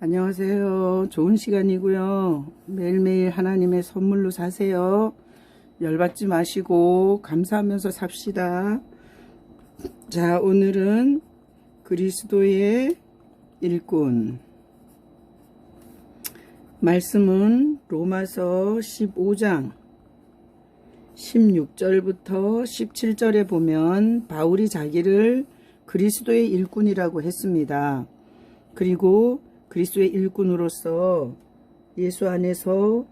안녕하세요. 좋은 시간이고요. 매일매일 하나님의 선물로 사세요. 열받지 마시고 감사하면서 삽시다. 자, 오늘은 그리스도의 일꾼. 말씀은 로마서 15장 16절부터 17절에 보면 바울이 자기를 그리스도의 일꾼이라고 했습니다. 그리고 그리스도의 일꾼으로서 예수 안에서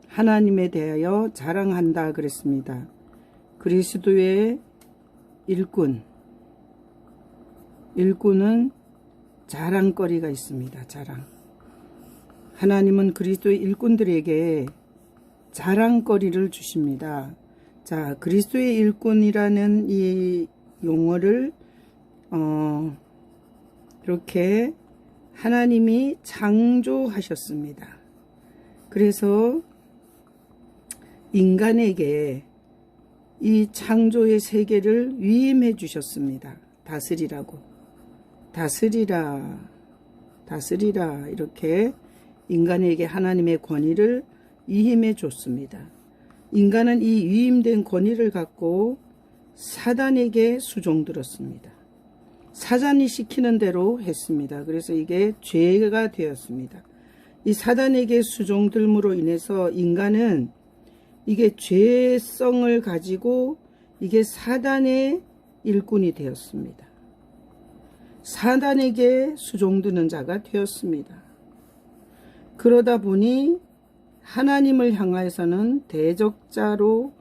하나님에 대하여 자랑한다 그랬습니다. 그리스도의 일꾼은 자랑거리가 있습니다. 자랑. 하나님은 그리스도의 일꾼들에게 자랑거리를 주십니다. 자, 그리스도의 일꾼이라는 이 용어를 이렇게 하나님이 창조하셨습니다. 그래서 인간에게 이 창조의 세계를 위임해 주셨습니다. 다스리라고. 다스리라 이렇게 인간에게 하나님의 권위를 위임해 줬습니다. 인간은 이 위임된 권위를 갖고 사단에게 수종들었습니다. 사단이 시키는 대로 했습니다. 그래서 이게 죄가 되었습니다. 이 사단에게 수종들므로 인해서 인간은 이게 죄성을 가지고 이게 사단의 일꾼이 되었습니다. 사단에게 수종드는 자가 되었습니다. 그러다 보니 하나님을 향하여서는 대적자로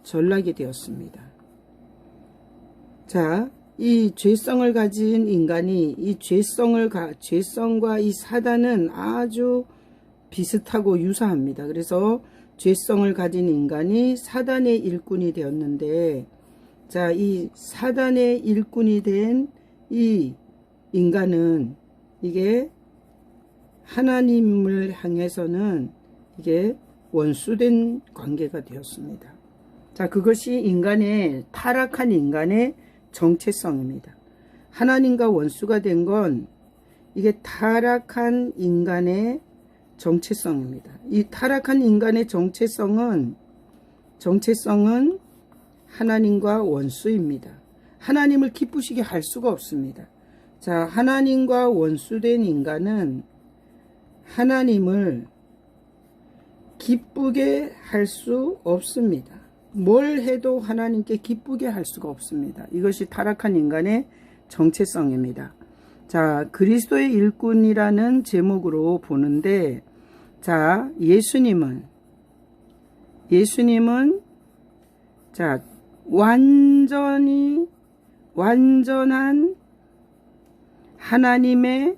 전락이 되었습니다. 자, 이 죄성을 가진 인간이 이 죄성과 이 사단은 아주 비슷하고 유사합니다. 그래서 죄성을 가진 인간이 사단의 일꾼이 되었는데, 자, 이 사단의 일꾼이 된 이 인간은 이게 하나님을 향해서는 이게 원수된 관계가 되었습니다. 자, 그것이 타락한 인간의 정체성입니다. 하나님과 원수가 된 건 이게 타락한 인간의 정체성입니다. 이 타락한 인간의 정체성은 하나님과 원수입니다. 하나님을 기쁘시게 할 수가 없습니다. 자, 하나님과 원수된 인간은 하나님을 기쁘게 할 수 없습니다. 뭘 해도 하나님께 기쁘게 할 수가 없습니다. 이것이 타락한 인간의 정체성입니다. 자, 그리스도의 일꾼이라는 제목으로 보는데, 자, 예수님은 자, 완전한 하나님의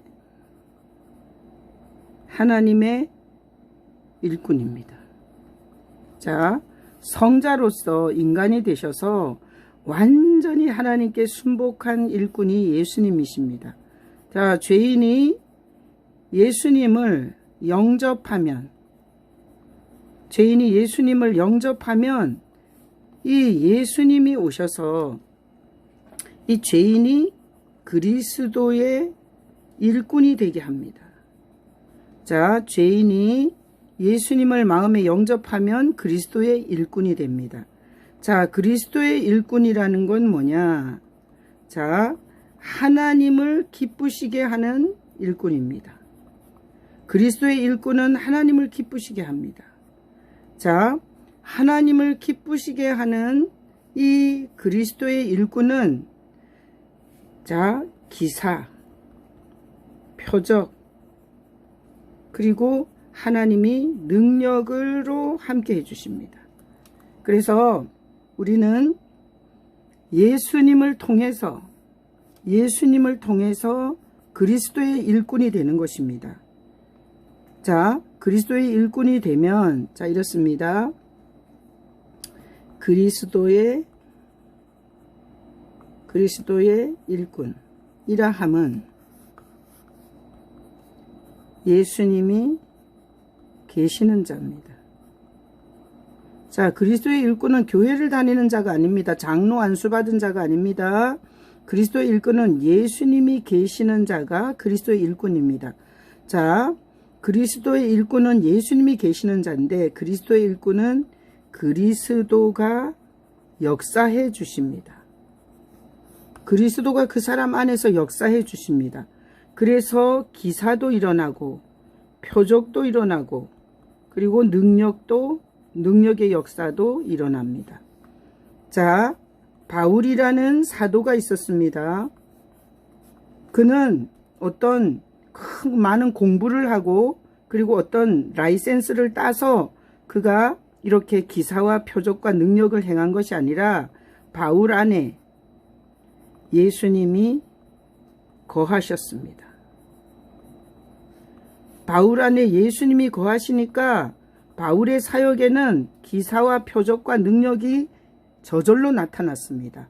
일꾼입니다. 자, 성자로서 인간이 되셔서 완전히 하나님께 순복한 일꾼이 예수님이십니다. 자, 죄인이 예수님을 영접하면 이 예수님이 오셔서 이 죄인이 그리스도의 일꾼이 되게 합니다. 자, 죄인이 예수님을 마음에 영접하면 그리스도의 일꾼이 됩니다. 자, 그리스도의 일꾼이라는 건 뭐냐? 자, 하나님을 기쁘시게 하는 일꾼입니다. 그리스도의 일꾼은 하나님을 기쁘시게 합니다. 자, 하나님을 기쁘시게 하는 이 그리스도의 일꾼은 자, 기사, 표적, 그리고 하나님이 능력으로 함께 해주십니다. 그래서 우리는 예수님을 통해서 그리스도의 일꾼이 되는 것입니다. 자, 그리스도의 일꾼이 되면, 자, 이렇습니다. 그리스도의 일꾼이라 함은 예수님이 계시는 자입니다. 자, 그리스도의 일꾼은 교회를 다니는 자가 아닙니다. 장로 안수 받은 자가 아닙니다. 그리스도의 일꾼은 예수님이 계시는 자가 그리스도의 일꾼입니다. 자, 그리스도의 일꾼은 예수님이 계시는 자인데 그리스도의 일꾼은 그리스도가 역사해 주십니다. 그리스도가 그 사람 안에서 역사해 주십니다. 그래서 기사도 일어나고 표적도 일어나고 그리고 능력의 역사도 일어납니다. 자, 바울이라는 사도가 있었습니다. 그는 어떤 많은 공부를 하고 그리고 어떤 라이센스를 따서 그가 이렇게 기사와 표적과 능력을 행한 것이 아니라 바울 안에 예수님이 거하셨습니다. 바울 안에 예수님이 거하시니까 바울의 사역에는 기사와 표적과 능력이 저절로 나타났습니다.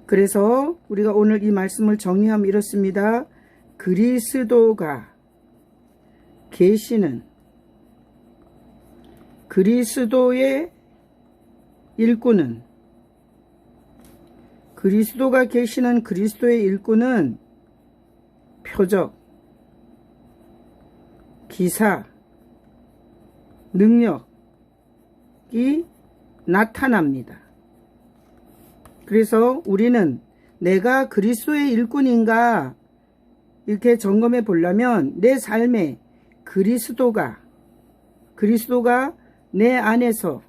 그래서 우리가 오늘 이 말씀을 정리하면 이렇습니다. 그리스도가 계시는 그리스도의 일꾼은 그리스도가 계시는 그리스도의 일꾼은 표적, 기사, 능력이 나타납니다. 그래서 우리는 내가 그리스도의 일꾼인가 이렇게 점검해 보려면 내 삶에 그리스도가 내 안에서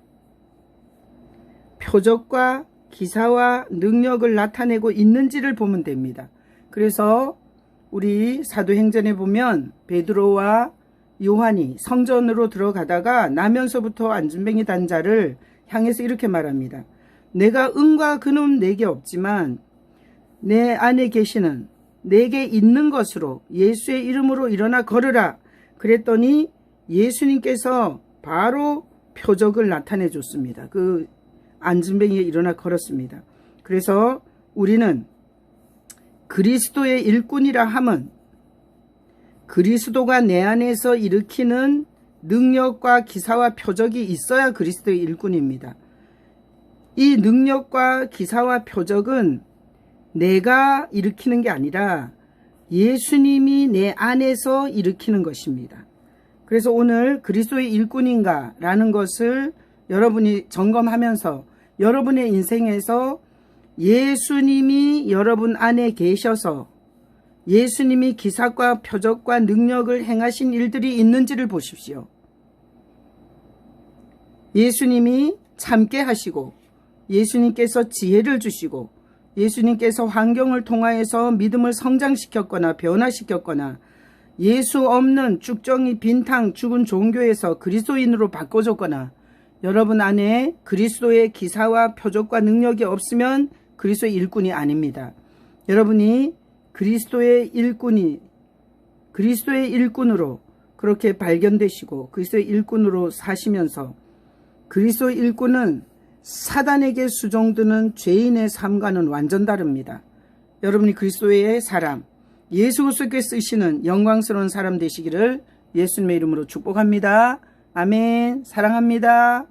표적과 기사와 능력을 나타내고 있는지를 보면 됩니다. 그래서 우리 사도행전에 보면 베드로와 요한이 성전으로 들어가다가 나면서부터 안진뱅이 단자를 향해서 이렇게 말합니다. 내가 은과 금은 내게 없지만 내 안에 계시는 내게 있는 것으로 예수의 이름으로 일어나 걸으라. 그랬더니 예수님께서 바로 표적을 나타내 줬습니다. 그 안진뱅이에 일어나 걸었습니다. 그래서 우리는 그리스도의 일꾼이라 함은 그리스도가 내 안에서 일으키는 능력과 기사와 표적이 있어야 그리스도의 일꾼입니다. 이 능력과 기사와 표적은 내가 일으키는 게 아니라 예수님이 내 안에서 일으키는 것입니다. 그래서 오늘 그리스도의 일꾼인가 라는 것을 여러분이 점검하면서 여러분의 인생에서 예수님이 여러분 안에 계셔서 예수님이 기사과 표적과 능력을 행하신 일들이 있는지를 보십시오. 예수님이 참게 하시고 예수님께서 지혜를 주시고 예수님께서 환경을 통하여서 믿음을 성장시켰거나 변화시켰거나 예수 없는 쭉정이 빈탕 죽은 종교에서 그리스도인으로 바꿔줬거나 여러분 안에 그리스도의 기사와 표적과 능력이 없으면 그리스도의 일꾼이 아닙니다. 여러분이 그리스도의 일꾼으로 그렇게 발견되시고 그리스도의 일꾼으로 사시면서 그리스도의 일꾼은 사단에게 수종드는 죄인의 삶과는 완전 다릅니다. 여러분이 그리스도의 사람, 예수 그리스도께 쓰시는 영광스러운 사람 되시기를 예수님의 이름으로 축복합니다. 아멘. 사랑합니다.